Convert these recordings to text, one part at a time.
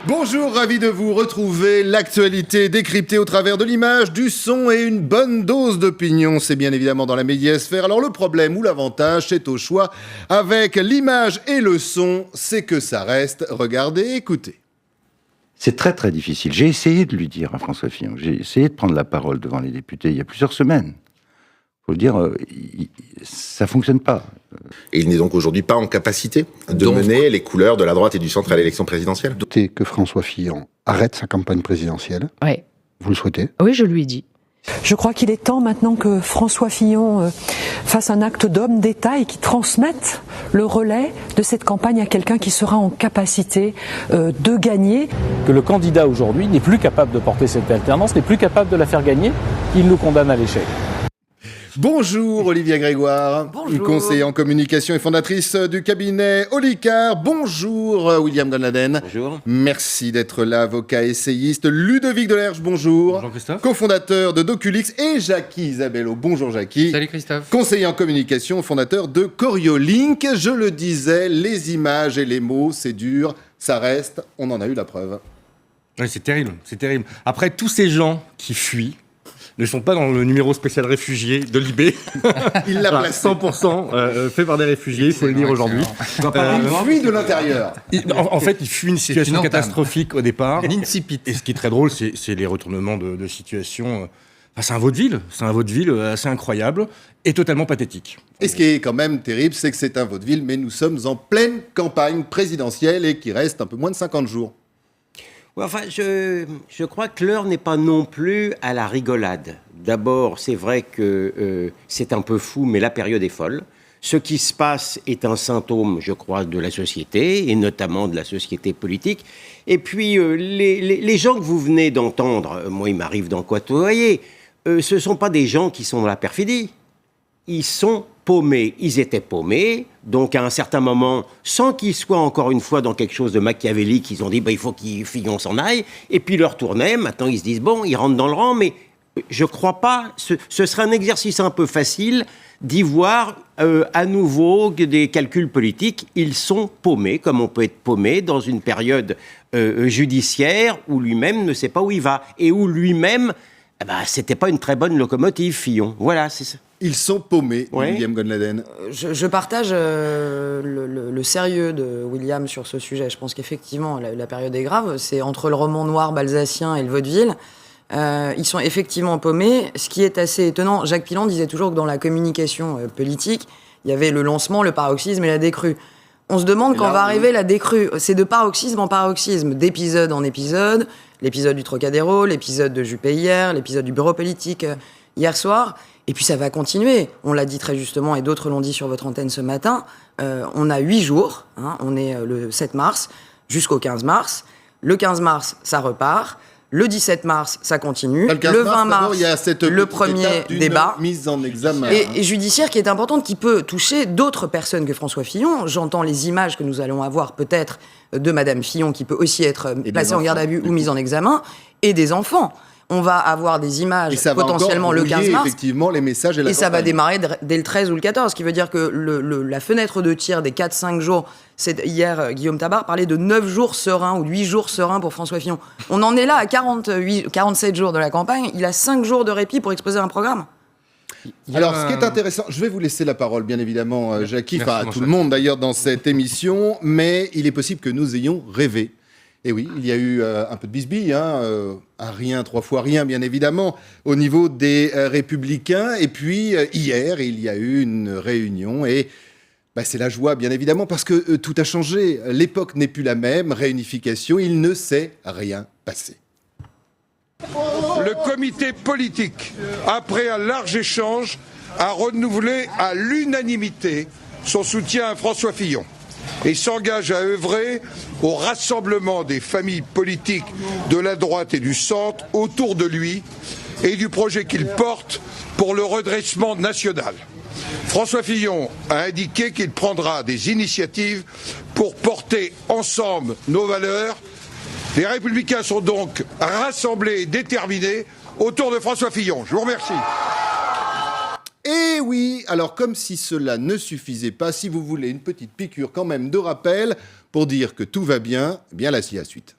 Bonjour, ravi de vous retrouver. L'actualité décryptée au travers de l'image, du son et une bonne dose d'opinion. C'est bien évidemment dans la médiasphère. Alors le problème ou l'avantage, c'est au choix. Avec l'image et le son, c'est que ça reste. Regardez, écoutez. C'est très très difficile. J'ai essayé de lui dire à François Fillon, j'ai essayé de prendre la parole devant les députés il y a plusieurs semaines. Il faut le dire, ça fonctionne pas. Et il n'est donc aujourd'hui pas en capacité de mener les couleurs de la droite et du centre à l'élection présidentielle. Souhaitez que François Fillon arrête sa campagne présidentielle. Oui. Vous le souhaitez? Oui, je lui ai dit. Je crois qu'il est temps maintenant que François Fillon fasse un acte d'homme d'État et qu'il transmette le relais de cette campagne à quelqu'un qui sera en capacité de gagner. Que le candidat aujourd'hui n'est plus capable de porter cette alternance, n'est plus capable de la faire gagner, il nous condamne à l'échec. Bonjour Olivia Grégoire, Bonjour. Conseillère en communication et fondatrice du cabinet Olicard. Bonjour William Gonladen. Bonjour. Merci d'être là, avocat essayiste. Ludovic Delerge, bonjour. Bonjour Christophe. Cofondateur de Doculix, et Jackie Isabello. Bonjour Jackie. Salut Christophe. Conseiller en communication, fondateur de Coriolink. Je le disais, les images et les mots, c'est dur, ça reste, on en a eu la preuve. Oui, c'est terrible, c'est terrible. Après, tous ces gens qui fuient ne sont pas dans le numéro spécial réfugiés de l'IB. Il l'a placé. 100% fait par des réfugiés, il faut le dire aujourd'hui. Il fuit de l'intérieur. En fait, il fuit une situation catastrophique au départ. L'incipit. Et ce qui est très drôle, c'est les retournements de situation. C'est un vaudeville assez incroyable et totalement pathétique. Et ce qui est quand même terrible, c'est que c'est un vaudeville, mais nous sommes en pleine campagne présidentielle et qu'il reste un peu moins de 50 jours. Ouais, enfin, je crois que l'heure n'est pas non plus à la rigolade. D'abord, c'est vrai que c'est un peu fou, mais la période est folle. Ce qui se passe est un symptôme, je crois, de la société, et notamment de la société politique. Et puis, les gens que vous venez d'entendre, moi, il m'arrive d'en côtoyer, ce ne sont pas des gens qui sont dans la perfidie. Ils sont paumés. Ils étaient paumés. Donc, à un certain moment, sans qu'ils soient encore une fois dans quelque chose de machiavélique, ils ont dit, il faut qu'il Fillon s'en aille. Et puis, ils leur tournaient. Maintenant, ils se disent, ils rentrent dans le rang. Mais je ne crois pas. Ce serait un exercice un peu facile d'y voir à nouveau des calculs politiques. Ils sont paumés, comme on peut être paumé dans une période judiciaire où lui-même ne sait pas où il va. Et où lui-même, c'était pas une très bonne locomotive, Fillon. Voilà, c'est ça. Ils sont paumés, Ouais. William Gonladen. Je partage le sérieux de William sur ce sujet. Je pense qu'effectivement, la période est grave. C'est entre le roman noir balsacien et le vaudeville. Ils sont effectivement paumés. Ce qui est assez étonnant, Jacques Pilon disait toujours que dans la communication politique, il y avait le lancement, le paroxysme et la décrue. On se demande quand va arriver la décrue. C'est de paroxysme en paroxysme, d'épisode en épisode. L'épisode du Trocadéro, l'épisode de Juppé hier, l'épisode du bureau politique hier soir. Et puis ça va continuer. On l'a dit très justement et d'autres l'ont dit sur votre antenne ce matin. On a 8 jours. On est le 7 mars jusqu'au 15 mars. Le 15 mars, ça repart. Le 17 mars, ça continue. Le 20 mars, il y a cette le premier débat. Mise en examen. Et judiciaire qui est importante, qui peut toucher d'autres personnes que François Fillon. J'entends les images que nous allons avoir peut-être de Madame Fillon, qui peut aussi être placée en garde à vue ou mise en examen, et des enfants. On va avoir des images potentiellement le 15 mars. Effectivement, les messages et la Et ça va campagne. démarrer dès le 13 ou le 14, ce qui veut dire que la fenêtre de tir des 4-5 jours, hier, Guillaume Tabar parlait de 9 jours sereins ou 8 jours sereins pour François Fillon. On en est là à 47 jours de la campagne. Il a 5 jours de répit pour exposer un programme. Alors, ce qui est intéressant, je vais vous laisser la parole, bien évidemment, Jackie, à tout le monde d'ailleurs dans cette émission, mais il est possible que nous ayons rêvé. Et oui, il y a eu un peu de bisbille, un rien, 3 fois rien, bien évidemment, au niveau des Républicains. Et puis, hier, il y a eu une réunion et c'est la joie, bien évidemment, parce que tout a changé. L'époque n'est plus la même, réunification, il ne s'est rien passé. Le comité politique, après un large échange, a renouvelé à l'unanimité son soutien à François Fillon et s'engage à œuvrer au rassemblement des familles politiques de la droite et du centre autour de lui et du projet qu'il porte pour le redressement national. François Fillon a indiqué qu'il prendra des initiatives pour porter ensemble nos valeurs. Les Républicains sont donc rassemblés et déterminés autour de François Fillon. Je vous remercie. Et oui, alors comme si cela ne suffisait pas, si vous voulez une petite piqûre quand même de rappel pour dire que tout va bien, eh bien là, c'est la suite.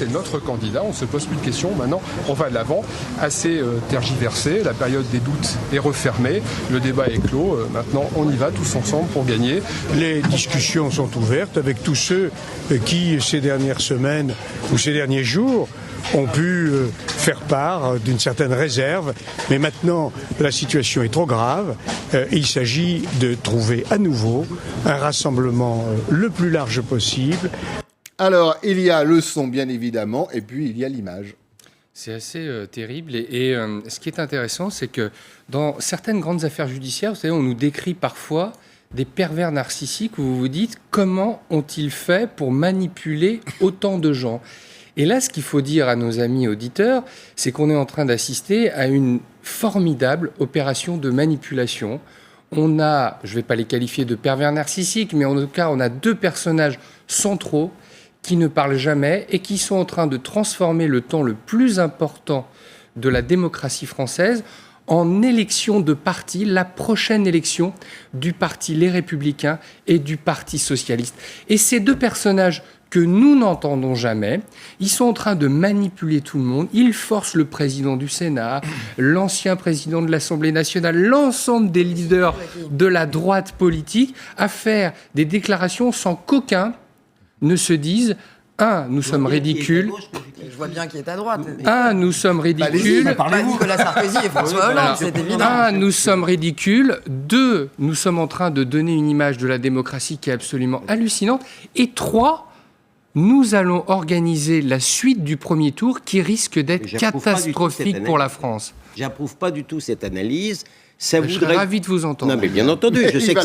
c'est notre candidat, on ne se pose plus de questions. Maintenant, on va de l'avant. Assez tergiversé, la période des doutes est refermée, le débat est clos. Maintenant, on y va tous ensemble pour gagner. Les discussions sont ouvertes avec tous ceux qui, ces dernières semaines ou ces derniers jours, ont pu faire part d'une certaine réserve. Mais maintenant, la situation est trop grave. Il s'agit de trouver à nouveau un rassemblement le plus large possible. Alors, il y a le son, bien évidemment, et puis il y a l'image. C'est assez terrible. Et ce qui est intéressant, c'est que dans certaines grandes affaires judiciaires, vous savez, on nous décrit parfois des pervers narcissiques où vous vous dites comment ont-ils fait pour manipuler autant de gens. Et là, ce qu'il faut dire à nos amis auditeurs, c'est qu'on est en train d'assister à une formidable opération de manipulation. On a, je ne vais pas les qualifier de pervers narcissiques, mais en tout cas, on a 2 personnages centraux qui ne parlent jamais et qui sont en train de transformer le temps le plus important de la démocratie française en élection de parti, la prochaine élection du parti Les Républicains et du Parti Socialiste. Et ces 2 personnages que nous n'entendons jamais, ils sont en train de manipuler tout le monde, ils forcent le président du Sénat, l'ancien président de l'Assemblée nationale, l'ensemble des leaders de la droite politique à faire des déclarations sans qu'aucun ne se dise nous sommes ridicules. Je vois bien qui est à droite. Nous sommes ridicules. Nicolas Sarkozy et François Hollande, c'est évident. Nous sommes ridicules. 2, nous sommes en train de donner une image de la démocratie qui est absolument hallucinante. Et 3, nous allons organiser la suite du premier tour qui risque d'être catastrophique pour la France. J'approuve pas du tout cette analyse. Je serais ravi de vous entendre. Non, mais bien entendu, je sais que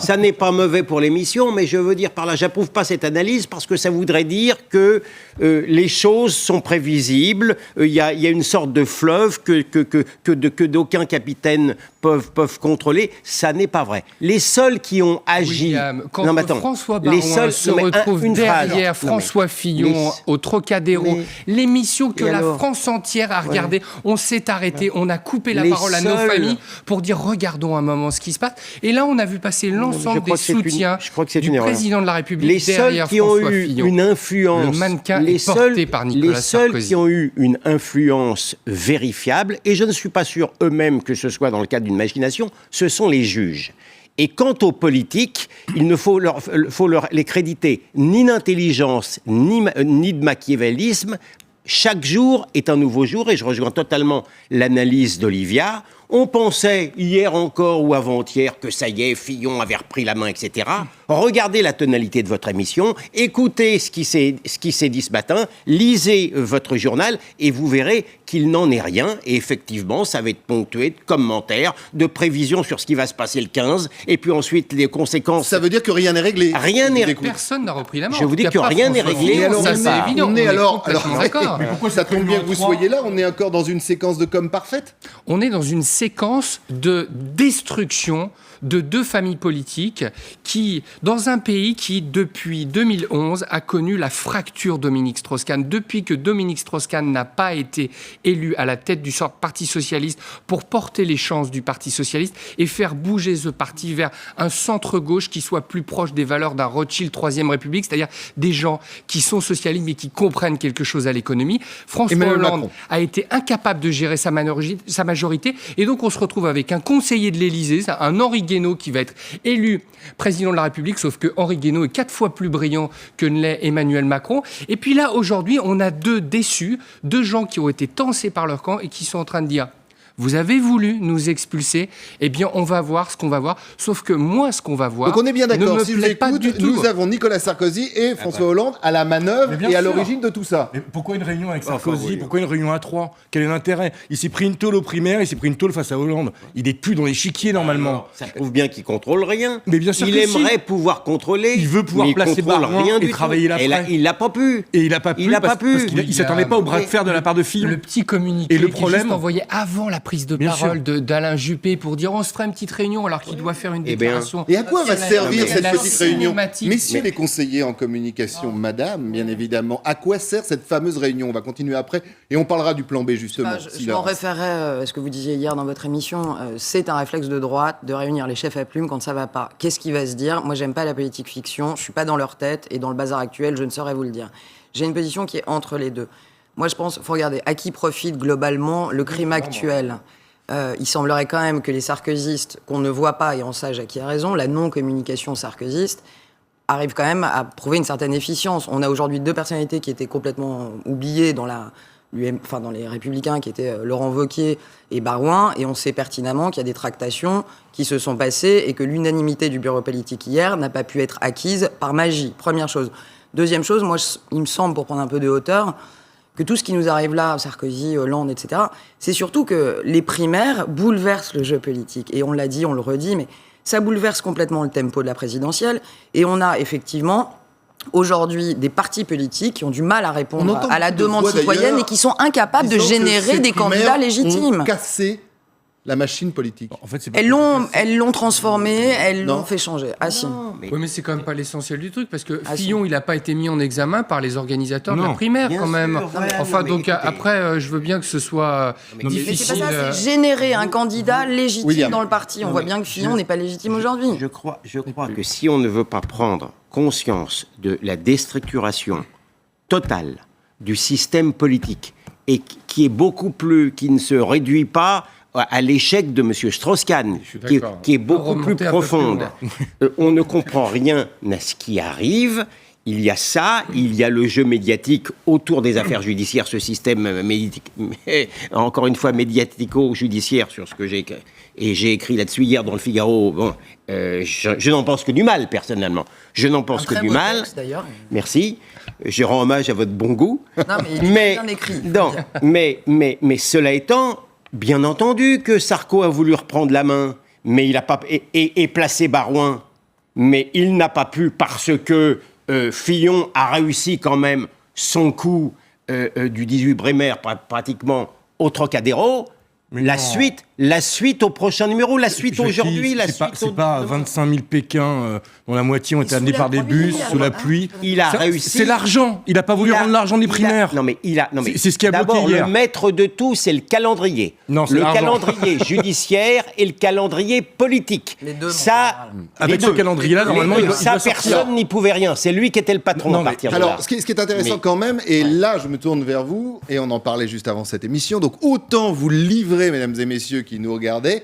ça n'est pas mauvais pour l'émission, mais je veux dire par là, j'approuve pas cette analyse parce que ça voudrait dire que les choses sont prévisibles. Il y a une sorte de fleuve que d'aucun capitaine peuvent contrôler. Ça n'est pas vrai. Les seuls qui ont agi... William, quand François Baron se retrouve derrière François Fillon au Trocadéro, l'émission que la France entière a regardée, on s'est arrêté, on a coupé la parole à nos familles pour dire regardons un moment ce qui se passe. Et là, on a vu passer l'ensemble des soutiens du président de la République derrière François Fillon. Une influence, le mannequin est porté par Nicolas Sarkozy. Les seuls qui ont eu une influence vérifiable, et je ne suis pas sûr eux-mêmes que ce soit dans le cadre d'une machination, ce sont les juges. Et quant aux politiques, il ne faut les créditer ni d'intelligence, ni de machiavélisme. Chaque jour est un nouveau jour, et je rejoins totalement l'analyse d'Olivia. On pensait hier encore ou avant-hier que ça y est, Fillon avait repris la main, etc. Regardez la tonalité de votre émission, écoutez ce qui s'est dit ce matin, lisez votre journal et vous verrez qu'il n'en est rien. Et effectivement, ça va être ponctué de commentaires, de prévisions sur ce qui va se passer le 15, et puis ensuite les conséquences. Ça veut dire que rien n'est réglé. Rien n'est réglé. Personne n'a repris la main. Je vous dis que rien n'est réglé. Ça, c'est évident. On est d'accord. Mais pourquoi ça tombe bien que vous soyez là? On est encore dans une séquence de com parfaite? On est dans une séquence de destruction de 2 familles politiques qui, dans un pays qui, depuis 2011, a connu la fracture Dominique Strauss-Kahn. Depuis que Dominique Strauss-Kahn n'a pas été élu à la tête du Parti socialiste pour porter les chances du Parti socialiste et faire bouger ce parti vers un centre-gauche qui soit plus proche des valeurs d'un Rothschild Troisième République, c'est-à-dire des gens qui sont socialistes mais qui comprennent quelque chose à l'économie. François Hollande a été incapable de gérer sa majorité, et donc on se retrouve avec un conseiller de l'Élysée, un Henri Guénaud qui va être élu président de la République, sauf que Henri Guénaud est 4 fois plus brillant que ne l'est Emmanuel Macron. Et puis là, aujourd'hui, on a 2 déçus, 2 gens qui ont été tancés par leur camp et qui sont en train de dire vous avez voulu nous expulser, eh bien on va voir ce qu'on va voir, sauf que moi ce qu'on va voir. Donc on est bien d'accord, si vous écoutez, nous avons Nicolas Sarkozy et François Hollande à la manœuvre et à l'origine de tout ça. Mais pourquoi une réunion avec Sarkozy? Pourquoi une réunion à 3? Quel est l'intérêt? Il s'est pris une tôle aux primaires, il s'est pris une tôle face à Hollande. Il n'est plus dans l'échiquier normalement. Ça prouve bien qu'il contrôle rien. Mais bien sûr il aimerait pouvoir contrôler. Il veut pouvoir placer Baron et travailler là. Il l'a pas pu. Et il n'a pas pu parce qu'il s'attendait pas au bras de fer de la part de Fillon. Le petit communiqué qui est juste envoyé avant la prise de parole d'Alain Juppé pour dire on se fera une petite réunion alors qu'il doit faire une déclaration. Et à quoi va servir cette petite réunion? Messieurs les conseillers en communication, madame, bien évidemment, à quoi sert cette fameuse réunion? On va continuer après et on parlera du plan B justement. Je m'en référais à ce que vous disiez hier dans votre émission. C'est un réflexe de droite de réunir les chefs à plumes quand ça va pas. Qu'est-ce qui va se dire? Moi, j'aime pas la politique fiction, je suis pas dans leur tête et dans le bazar actuel, je ne saurais vous le dire. J'ai une position qui est entre les deux. Moi, je pense, faut regarder à qui profite globalement le crime actuel. Il semblerait quand même que les sarkozystes, qu'on ne voit pas, et en ça Jackie a raison, la non-communication sarkozyste arrive quand même à prouver une certaine efficience. On a aujourd'hui 2 personnalités qui étaient complètement oubliées dans les Républicains, qui étaient Laurent Wauquiez et Barouin, et on sait pertinemment qu'il y a des tractations qui se sont passées et que l'unanimité du bureau politique hier n'a pas pu être acquise par magie. Première chose. Deuxième chose, moi, il me semble, pour prendre un peu de hauteur, que tout ce qui nous arrive là, Sarkozy, Hollande, etc., c'est surtout que les primaires bouleversent le jeu politique. Et on l'a dit, on le redit, mais ça bouleverse complètement le tempo de la présidentielle. Et on a effectivement, aujourd'hui, des partis politiques qui ont du mal à répondre à la demande citoyenne et qui sont incapables de générer des candidats légitimes. Ont cassé la machine politique. En fait, elles l'ont transformée, elles l'ont fait changer. Ah si. Oui, mais c'est quand même pas l'essentiel du truc, parce que Fillon, il n'a pas été mis en examen par les organisateurs de la primaire, quand même. Après, je veux bien que ce soit difficile. Mais c'est pas ça, c'est générer un candidat légitime dans le parti. On voit bien que Fillon n'est pas légitime aujourd'hui. Je crois que si on ne veut pas prendre conscience de la déstructuration totale du système politique, et qui ne se réduit pas à l'échec de M. Strauss-Kahn, qui est beaucoup plus profonde. On ne comprend rien à ce qui arrive. Il y a ça, il y a le jeu médiatique autour des affaires judiciaires, ce système encore une fois médiatico-judiciaire sur ce que j'ai écrit là-dessus hier dans le Figaro. Bon, je n'en pense que du mal, personnellement. Je n'en pense que du mal. Texte, d'ailleurs. Merci. Je rends hommage à votre bon goût. Non, mais il est bien écrit. Non, mais cela étant, bien entendu que Sarko a voulu reprendre la main, mais il a pas et placer Barouin, mais il n'a pas pu parce que Fillon a réussi quand même son coup du 18 Brumaire pratiquement au Trocadéro. La suite au prochain numéro, la suite aujourd'hui, c'est pas 25 000 Pékins dont la moitié ont été amenés par des bus sous la pluie. Il a réussi. C'est l'argent. Il n'a pas voulu rendre l'argent des primaires. C'est ce qui a bloqué hier. D'abord, le maître de tout, c'est le calendrier. Non, c'est le calendrier judiciaire et le calendrier politique. Les deux. Avec ce calendrier-là, normalement, il doit personne n'y pouvait rien. C'est lui qui était le patron à partir de là. Alors, ce qui est intéressant quand même, et là, je me tourne vers vous, et on en parlait juste avant cette émission, donc autant vous livrer, mesdames et messieurs qui nous regardaient,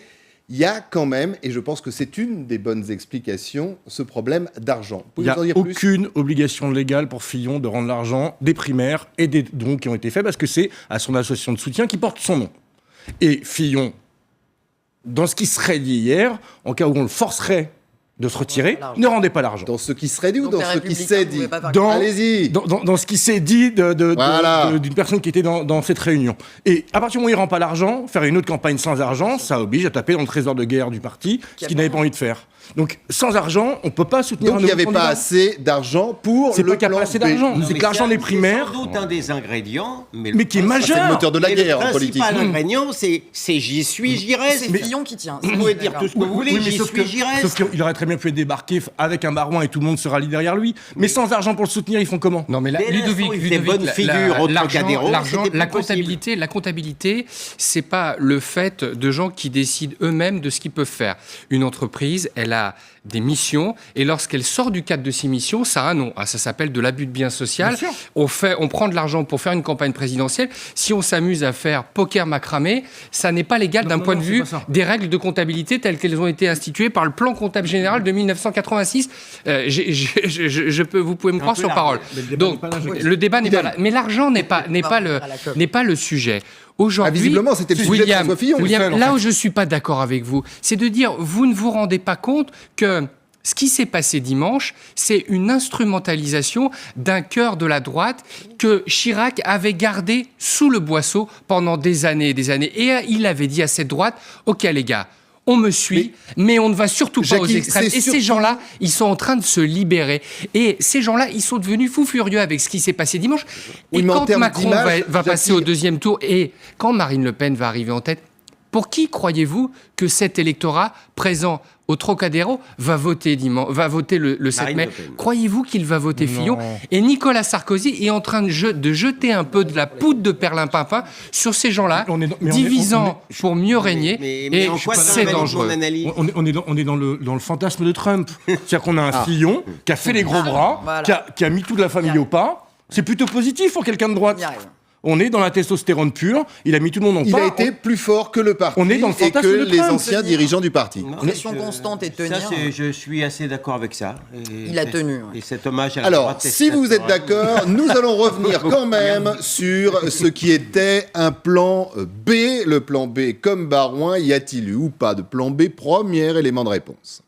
il y a quand même, et je pense que c'est une des bonnes explications, ce problème d'argent. Il n'y a aucune obligation légale pour Fillon de rendre l'argent des primaires et des dons qui ont été faits, parce que c'est à son association de soutien qui porte son nom. Et Fillon, dans ce qui serait dit hier, en cas où on le forcerait de se retirer, ne rendait pas l'argent. Dans ce qui serait dit ou dans ce qui s'est dit? Allez-y. Dans ce qui s'est dit d'une personne qui était dans cette réunion. Et à partir du moment où il ne rend pas l'argent, faire une autre campagne sans argent, ça oblige à taper dans le trésor de guerre du parti, ce qu'il n'avait pas envie de faire. Donc, sans argent, on ne peut pas soutenir un nouveau candidat. Donc, il n'y avait pas assez d'argent pour le plan B. C'est pas qu'il n'y a pas assez d'argent. C'est que l'argent des primaires... C'est sans doute un des ingrédients, mais qui est majeur. C'est le moteur de la guerre en politique. Le principal ingrédient, c'est j'y suis, j'y reste. C'est Fillon qui tient. Vous pouvez dire tout ce que vous voulez, j'y suis, j'y reste. Sauf qu'il aurait très bien pu débarquer avec un Barouin et tout le monde se rallie derrière lui. Mais sans argent pour le soutenir, ils font comment? Non, mais Ludovic, la comptabilité, c'est pas le fait de gens qui décident eux-mêmes de ce qu'ils peuvent faire. Une entreprise, elle a des missions, et lorsqu'elle sort du cadre de ces missions, ça a un nom. Ça s'appelle de l'abus de biens social. On prend de l'argent pour faire une campagne présidentielle. Si on s'amuse à faire poker macramé, ça n'est pas légal d'un point de vue des règles de comptabilité telles qu'elles ont été instituées par le plan comptable général de 1986. Vous pouvez me croire sur parole. Donc, le débat n'est pas là. Mais l'argent n'est pas le sujet. Aujourd'hui, visiblement, c'était le sujet de François Fillon. Là où je ne suis pas d'accord avec vous, c'est de dire, vous ne vous rendez pas compte que ce qui s'est passé dimanche, c'est une instrumentalisation d'un cœur de la droite que Chirac avait gardé sous le boisseau pendant des années et des années. Et il avait dit à cette droite, OK les gars, on me suit, mais on ne va surtout pas aux extrêmes. Et ces gens-là, ils sont en train de se libérer. Et ces gens-là, ils sont devenus fous furieux avec ce qui s'est passé dimanche. Et quand Macron va passer au deuxième tour, et quand Marine Le Pen va arriver en tête, pour qui croyez-vous que cet électorat présent au Trocadéro va voter le 7 mai? Croyez-vous qu'il va voter Fillon? Et Nicolas Sarkozy est en train de jeter un peu de la poudre de perlimpinpin sur ces gens-là, divisant pour mieux régner. Et c'est dangereux. On est dans le fantasme de Trump. C'est-à-dire qu'on a un Fillon qui a fait les gros bras, qui a mis toute la famille au pas, C'est plutôt positif pour quelqu'un de droite. On y arrive. On est dans la testostérone pure, il a mis tout le monde en Il part. a été plus fort que le parti On est dans le et fantasme que de les Trump, anciens dirigeants du parti. Pression constante et tenir. Ça, je suis assez d'accord avec ça. Il a tenu. Et cet hommage à la Alors, droite si vous êtes d'accord, nous allons revenir quand même sur ce qui était un plan B. Le plan B comme Barouin, y a-t-il eu ou pas de plan B? Premier élément de réponse.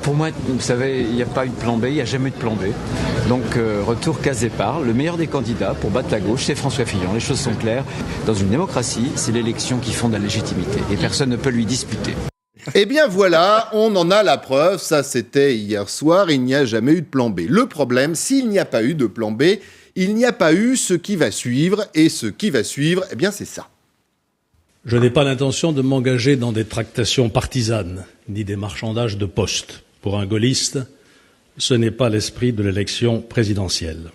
Pour moi, vous savez, il n'y a pas eu de plan B, il n'y a jamais eu de plan B. Donc, retour case départ. Le meilleur des candidats pour battre la gauche, c'est François Fillon. Les choses sont claires. Dans une démocratie, c'est l'élection qui fonde la légitimité. Et personne ne peut lui disputer. Eh bien voilà, on en a la preuve. Ça, c'était hier soir. Il n'y a jamais eu de plan B. Le problème, s'il n'y a pas eu de plan B, il n'y a pas eu ce qui va suivre. Et ce qui va suivre, eh bien, c'est ça. Je n'ai pas l'intention de m'engager dans des tractations partisanes, ni des marchandages de postes. Pour un gaulliste, ce n'est pas l'esprit de l'élection présidentielle.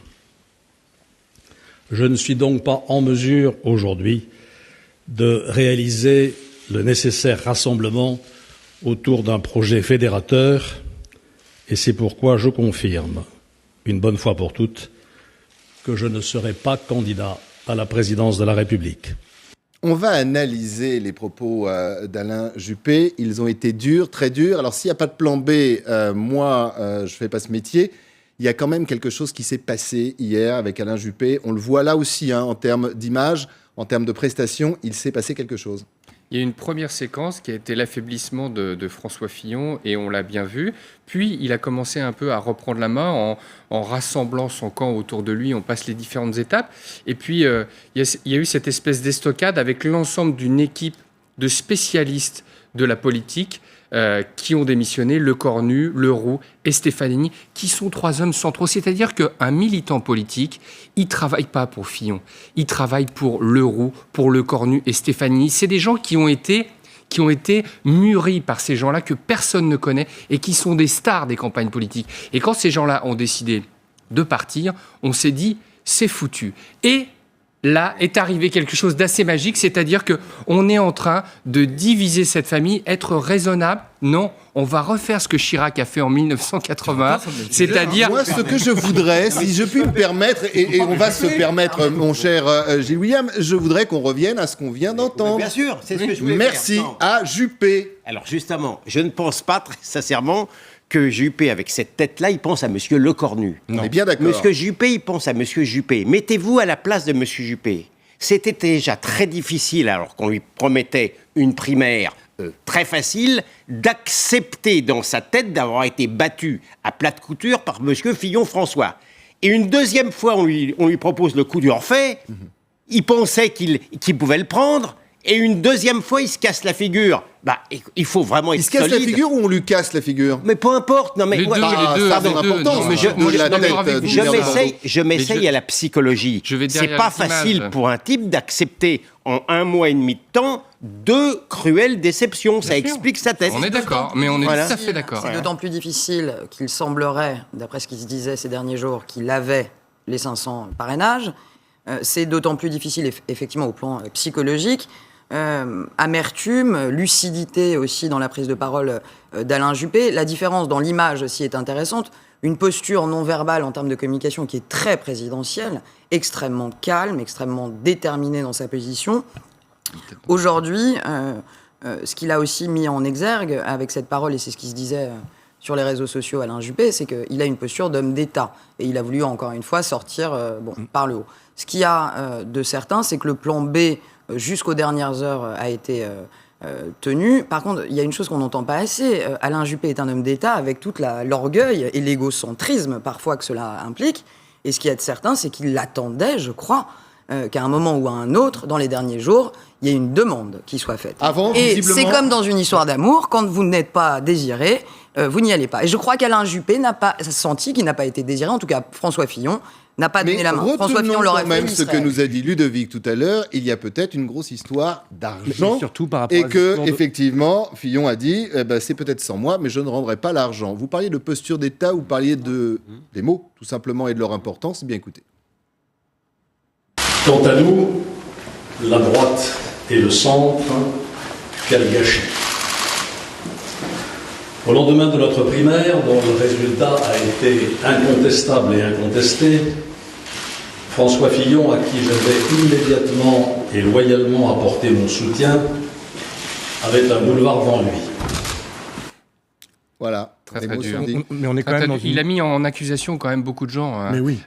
Je ne suis donc pas en mesure aujourd'hui de réaliser le nécessaire rassemblement autour d'un projet fédérateur et c'est pourquoi je confirme, une bonne fois pour toutes, que je ne serai pas candidat à la présidence de la République. On va analyser les propos d'Alain Juppé. Ils ont été durs, très durs. Alors, s'il n'y a pas de plan B, je ne fais pas ce métier. Il y a quand même quelque chose qui s'est passé hier avec Alain Juppé. On le voit là aussi, en termes d'image, en termes de prestations, il s'est passé quelque chose. Il y a une première séquence qui a été l'affaiblissement de François Fillon, et on l'a bien vu. Puis, il a commencé un peu à reprendre la main en rassemblant son camp autour de lui. On passe les différentes étapes. Et puis, il y a eu cette espèce d'estocade avec l'ensemble d'une équipe de spécialistes de la politique qui ont démissionné, Lecornu, Leroux et Stefanini, qui sont 3 hommes centraux. C'est-à-dire qu'un militant politique, il ne travaille pas pour Fillon, il travaille pour Leroux, pour Lecornu et Stefanini. C'est des gens qui ont été mûris par ces gens-là que personne ne connaît et qui sont des stars des campagnes politiques. Et quand ces gens-là ont décidé de partir, on s'est dit, c'est foutu. Et là est arrivé quelque chose d'assez magique, c'est-à-dire qu'on est en train de diviser cette famille, être raisonnable. Non, on va refaire ce que Chirac a fait en 1980, c'est-à-dire... Moi, ce que je voudrais, si je puis me permettre, et on va se permettre, mon cher Gilles William, je voudrais qu'on revienne à ce qu'on vient d'entendre. Bien sûr, c'est ce que je voulais Merci faire. à Juppé. Alors justement, je ne pense pas très sincèrement que Juppé, avec cette tête-là, il pense à Monsieur Lecornu. On est bien d'accord. Monsieur Juppé, il pense à Monsieur Juppé. Mettez-vous à la place de Monsieur Juppé. C'était déjà très difficile, alors qu'on lui promettait une primaire très facile, d'accepter dans sa tête d'avoir été battu à plate couture par Monsieur Fillon-François. Et une deuxième fois, on lui propose le coup du Orphée. Il pensait qu'il pouvait le prendre. Et une deuxième fois, il se casse la figure. Il faut vraiment être solide. Il se casse la figure ou on lui casse la figure? Mais peu importe. Non, mais les deux, ça c'est important. Je m'essaye à la psychologie. C'est pas facile pour un type d'accepter en 1 mois et demi de temps 2 cruelles déceptions. Ça explique sa tête. On est d'accord, mais on est tout à fait d'accord. C'est d'autant plus difficile qu'il semblerait, d'après ce qui se disait ces derniers jours, qu'il avait les 500 parrainages. C'est d'autant plus difficile, effectivement, au plan psychologique. Amertume, lucidité aussi dans la prise de parole d'Alain Juppé. La différence dans l'image aussi est intéressante. Une posture non verbale en termes de communication qui est très présidentielle, extrêmement calme, extrêmement déterminée dans sa position. Aujourd'hui, ce qu'il a aussi mis en exergue avec cette parole, et c'est ce qui se disait sur les réseaux sociaux, Alain Juppé, c'est qu'il a une posture d'homme d'État. Et il a voulu, encore une fois, sortir par le haut. Ce qu'il y a de certain, c'est que le plan B, jusqu'aux dernières heures, a été tenu. Par contre, il y a une chose qu'on n'entend pas assez. Alain Juppé est un homme d'État avec tout l'orgueil et l'égocentrisme parfois que cela implique. Et ce qu'il y a de certain, c'est qu'il attendait, je crois, qu'à un moment ou à un autre, dans les derniers jours, il y ait une demande qui soit faite. Et c'est comme dans une histoire d'amour, quand vous n'êtes pas désiré, vous n'y allez pas. Et je crois qu'Alain Juppé n'a pas senti qu'il n'a pas été désiré. En tout cas, François Fillon n'a pas donné la main. François Fillon l'aurait fait. Même ce que nous a dit Ludovic tout à l'heure, il y a peut-être une grosse histoire d'argent. Surtout par rapport et que, effectivement, Fillon a dit c'est peut-être sans moi, mais je ne rendrai pas l'argent. Vous parliez de posture d'État, vous parliez des mots, tout simplement, et de leur importance. Bien écoutez. Quant à nous, la droite et le centre, quel gâchis. Au lendemain de notre primaire, dont le résultat a été incontestable et incontesté, François Fillon, à qui j'avais immédiatement et loyalement apporté mon soutien, avait un boulevard devant lui. Voilà. Très dur. Mais on est quand même dans Il a mis en accusation quand même beaucoup de gens. Hein. Mais oui.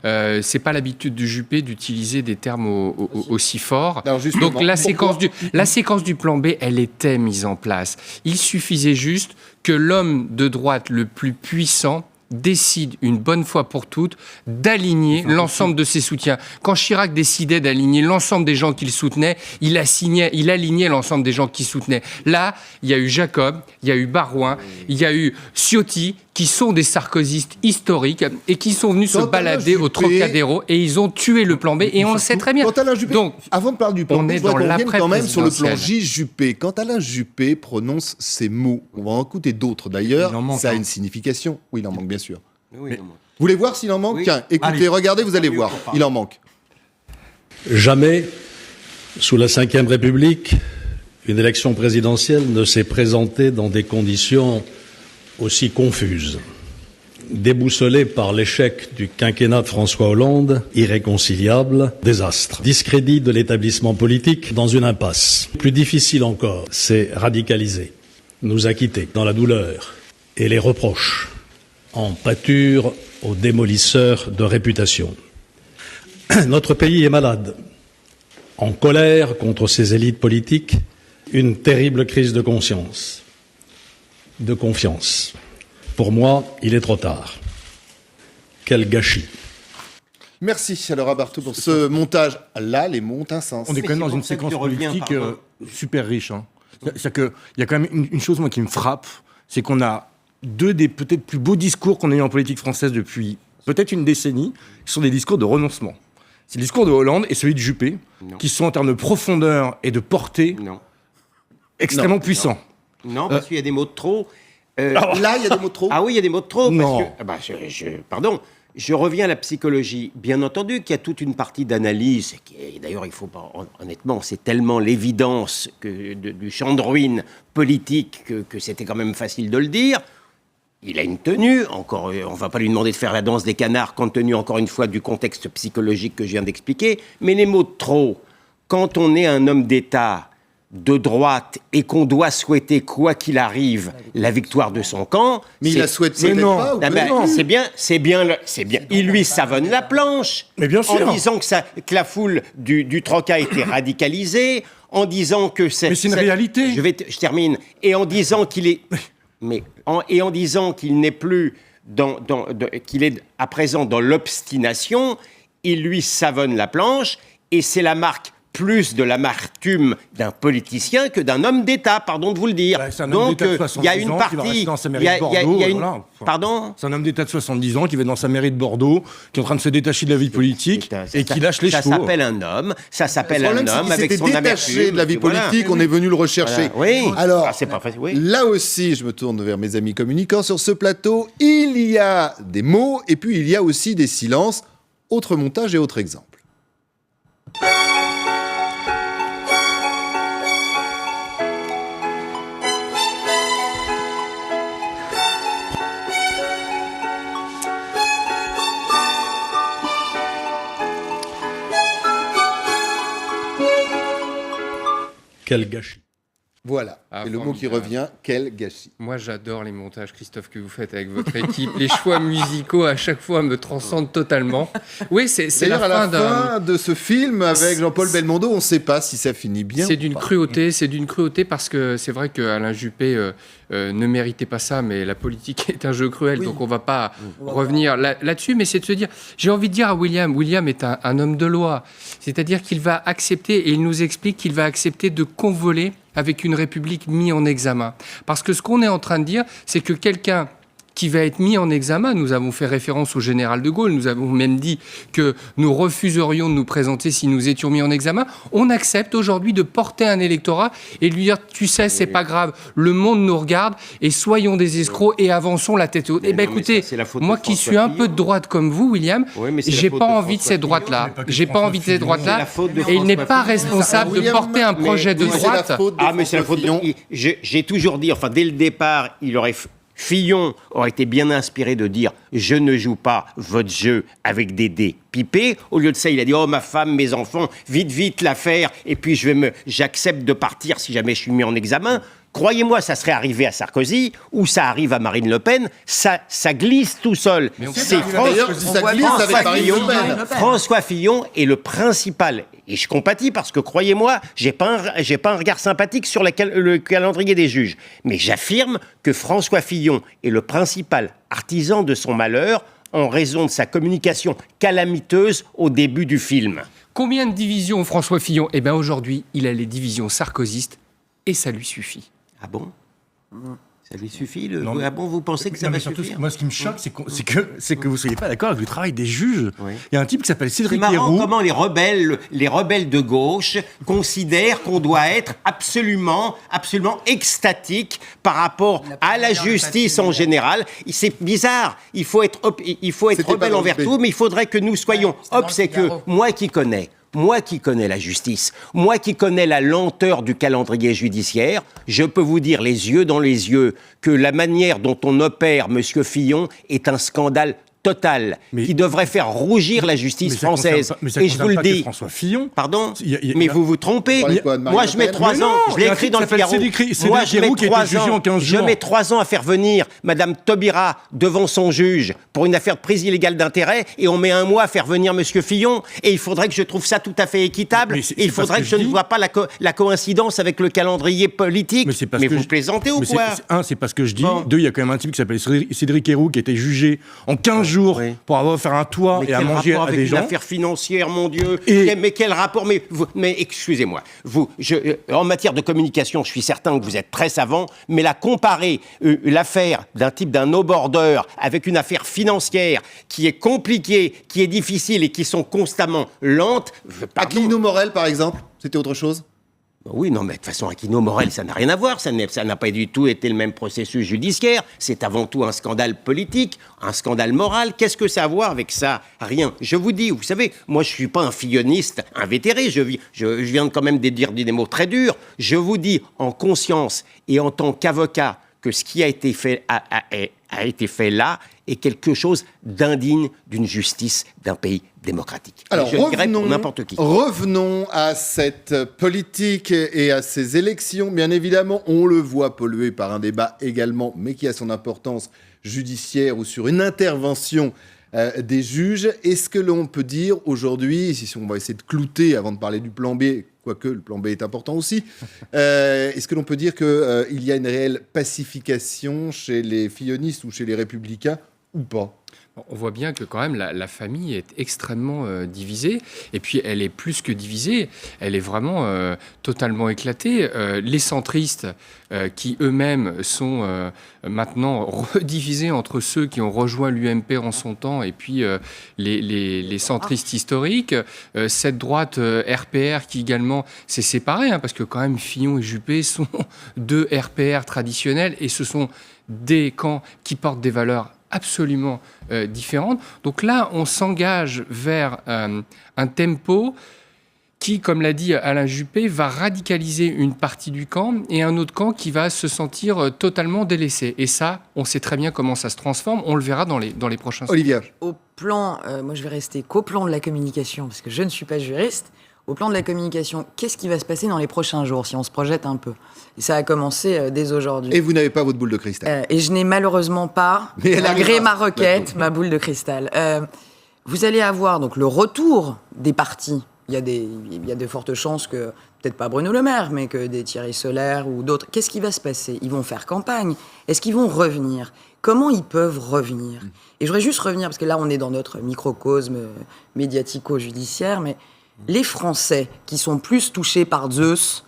C'est pas l'habitude du Juppé d'utiliser des termes aussi forts. Alors donc la séquence du plan B, elle était mise en place. Il suffisait juste que l'homme de droite le plus puissant décide une bonne fois pour toutes d'aligner l'ensemble de ses soutiens. Quand Chirac décidait d'aligner l'ensemble des gens qu'il soutenait, il alignait l'ensemble des gens qu'il soutenait. Là, il y a eu Jacob, il y a eu Barouin, il y a eu Ciotti, qui sont des sarkozystes historiques et qui sont venus se balader au Trocadéro et ils ont tué le plan B et on le sait très bien. Quand Alain Juppé, donc, avant de parler du plan B, je voudrais qu'on revienne quand même sur le plan J. Juppé. Quand Alain Juppé prononce ces mots, on va en écouter d'autres d'ailleurs, ça a une signification. Oui, il en manque bien sûr. Oui, vous voulez voir s'il en manque? Tiens, écoutez, regardez, vous allez voir. Il en manque. Jamais, sous la Ve République, une élection présidentielle ne s'est présentée dans des conditions aussi confuse. Déboussolé par l'échec du quinquennat de François Hollande, irréconciliable, désastre. Discrédit de l'établissement politique dans une impasse. Plus difficile encore, c'est radicaliser, nous a quittés dans la douleur et les reproches, en pâture aux démolisseurs de réputation. Notre pays est malade, en colère contre ses élites politiques, une terrible crise de conscience. De confiance. Pour moi, il est trop tard. Quel gâchis. Merci à Laura Barthaud pour ce montage. Là, les mots ont un sens. On est quand même dans une séquence politique super riche. Hein. C'est-à-dire qu'il y a quand même une chose moi, qui me frappe, c'est qu'on a deux des peut-être plus beaux discours qu'on a eu en politique française depuis peut-être une décennie, qui sont des discours de renoncement. C'est le discours de Hollande et celui de Juppé, qui sont en termes de profondeur et de portée extrêmement puissants. Non, parce qu'il y a des mots de trop. Là, il y a des mots de trop. Ah oui, il y a des mots de trop. Non. Parce que, pardon, je reviens à la psychologie. Bien entendu qu'il y a toute une partie d'analyse, et d'ailleurs, il faut pas, honnêtement, c'est tellement l'évidence du champ de ruines politique que c'était quand même facile de le dire. Il a une tenue, encore, on ne va pas lui demander de faire la danse des canards, compte tenu, encore une fois, du contexte psychologique que je viens d'expliquer. Mais les mots de trop, quand on est un homme d'État de droite et qu'on doit souhaiter, quoi qu'il arrive, la victoire de son camp... Mais il la souhaite peut-être pas, ou non. C'est bien. Il lui savonne la planche. Mais bien sûr. En disant que la foule du Troca a été radicalisée, en disant que... Mais c'est une réalité. Je termine. Et en disant qu'il est... en disant qu'il n'est plus qu'il est à présent dans l'obstination, il lui savonne la planche, et c'est la marque plus de l'amertume d'un politicien que d'un homme d'État, pardon de vous le dire. C'est un homme d'État de 70 ans qui va rester dans sa mairie de Bordeaux. Pardon ? C'est un homme d'État de 70 ans qui va dans sa mairie de Bordeaux, qui est en train de se détacher de la vie politique et qui lâche les chevaux. Ça s'appelle un homme. Ça s'appelle un homme avec son amertume. Détaché de la vie politique, on est venu le rechercher. Voilà. Oui. Alors, c'est pas facile. Oui. Là aussi, je me tourne vers mes amis communicants. Sur ce plateau, il y a des mots et puis il y a aussi des silences. Autre montage et autre exemple. Quel gâchis. Voilà, et le mot qui revient, quel gâchis. Moi, j'adore les montages, Christophe, que vous faites avec votre équipe. Les choix musicaux, à chaque fois, me transcendent totalement. Oui, c'est d'ailleurs, à la fin de ce film, avec Jean-Paul Belmondo, on ne sait pas si ça finit bien. C'est d'une cruauté, parce que c'est vrai qu'Alain Juppé ne méritait pas ça, mais la politique est un jeu cruel, donc on ne va pas revenir là-dessus, mais c'est de se dire, j'ai envie de dire à William est un homme de loi, c'est-à-dire qu'il va accepter, et il nous explique qu'il va accepter de convoler avec une République mise en examen. Parce que ce qu'on est en train de dire, c'est que quelqu'un qui va être mis en examen, nous avons fait référence au général de Gaulle, nous avons même dit que nous refuserions de nous présenter si nous étions mis en examen, on accepte aujourd'hui de porter un électorat et lui dire, tu sais, c'est pas grave, le monde nous regarde et soyons des escrocs et avançons la tête haute. Eh bien écoutez, moi qui suis un peu de droite comme vous, William, j'ai pas envie de cette droite-là. J'ai pas envie de cette droite-là et il n'est pas responsable de porter un projet de droite. Ah mais c'est la faute de... J'ai toujours dit, enfin dès le départ, Fillon aurait été bien inspiré de dire « Je ne joue pas votre jeu avec des dés pipés ». Au lieu de ça, il a dit « Oh, ma femme, mes enfants, vite l'affaire, et puis j'accepte de partir si jamais je suis mis en examen ». Croyez-moi, ça serait arrivé à Sarkozy ou ça arrive à Marine Le Pen, ça glisse tout seul. C'est François Fillon est le principal. Et je compatis parce que, croyez-moi, j'ai pas un regard sympathique sur le calendrier des juges. Mais j'affirme que François Fillon est le principal artisan de son malheur en raison de sa communication calamiteuse au début du film. Combien de divisions François Fillon ? Eh bien aujourd'hui, il a les divisions sarkozystes et ça lui suffit. Ah bon ? Ça lui suffit Ah bon, vous pensez que ça va suffire ? Moi, ce qui me choque, c'est que vous ne soyez pas d'accord avec le travail des juges. Oui. Il y a un type qui s'appelle Cédric Héroux. C'est marrant comment les rebelles de gauche considèrent qu'on doit être absolument extatique par rapport à la justice en général. C'est bizarre. Il faut être rebelle envers tout, mais il faudrait que nous soyons obséquieux. Moi qui connais la justice, moi qui connais la lenteur du calendrier judiciaire, je peux vous dire les yeux dans les yeux que la manière dont on opère M. Fillon est un scandale total, qui devrait faire rougir la justice française. Et je vous le dis. François Fillon. Pardon ? Mais vous vous trompez. Moi, je mets 3 ans. Je l'ai écrit dans le Figaro. Moi, je mets 3 ans à faire venir Madame Taubira devant son juge pour une affaire de prise illégale d'intérêt, et on met 1 mois à faire venir Monsieur Fillon. Et il faudrait que je trouve ça tout à fait équitable. Et il faudrait que je ne vois pas la coïncidence avec le calendrier politique. Mais vous plaisantez ou quoi ? C'est pas ce que je dis. 2, il y a quand même un type qui s'appelle Cédric Héroux qui a été jugé en 15 jours pour avoir faire un toit et à manger à des gens. Une affaire financière, mon Dieu. Mais quel rapport ? Mais excusez-moi. En matière de communication, je suis certain que vous êtes très savant, mais comparer l'affaire d'un no-border avec une affaire financière qui est compliquée, qui est difficile et qui sont constamment lentes. Aquilino Morel, par exemple, c'était autre chose ? Oui, non, mais de toute façon, Aquilino Morel, ça n'a rien à voir. Ça n'a pas du tout été le même processus judiciaire. C'est avant tout un scandale politique, un scandale moral. Qu'est-ce que ça a à voir avec ça ? Rien. Je vous dis, vous savez, moi, je ne suis pas un filloniste invétéré. Je viens quand même de dire des mots très durs. Je vous dis, en conscience et en tant qu'avocat, que ce qui a été fait a été fait là est quelque chose d'indigne d'une justice d'un pays démocratique. Alors revenons à cette politique et à ces élections. Bien évidemment, on le voit pollué par un débat également, mais qui a son importance judiciaire ou sur une intervention des juges. Est-ce que l'on peut dire aujourd'hui, si on va essayer de clouter avant de parler du plan B, quoique le plan B est important aussi, est-ce que l'on peut dire qu'il y a une réelle pacification chez les fillonistes ou chez les républicains ou pas ? On voit bien que quand même la famille est extrêmement divisée, et puis elle est plus que divisée, elle est vraiment totalement éclatée. Les centristes qui eux-mêmes sont maintenant redivisés entre ceux qui ont rejoint l'UMP en son temps et puis les centristes historiques. Cette droite RPR qui également s'est séparée, parce que quand même Fillon et Juppé sont 2 RPR traditionnels et ce sont des camps qui portent des valeurs absolument différentes. Donc là, on s'engage vers un tempo qui, comme l'a dit Alain Juppé, va radicaliser une partie du camp et un autre camp qui va se sentir totalement délaissé. Et ça, on sait très bien comment ça se transforme. On le verra dans les prochains... Olivia. Au plan, moi je vais rester qu'au plan de la communication, parce que je ne suis pas juriste. Au plan de la communication, qu'est-ce qui va se passer dans les prochains jours, si on se projette un peu ? Et ça a commencé dès aujourd'hui. Et vous n'avez pas votre boule de cristal. Et je n'ai malheureusement pas, malgré ma requête, ma boule de cristal. Vous allez avoir donc le retour des partis. Il y a de fortes chances que, peut-être pas Bruno Le Maire, mais que des Thierry Solaire ou d'autres. Qu'est-ce qui va se passer ? Ils vont faire campagne. Est-ce qu'ils vont revenir ? Comment ils peuvent revenir ? Et je voudrais juste revenir, parce que là, on est dans notre microcosme médiatico-judiciaire, mais les Français qui sont plus touchés par Zeus,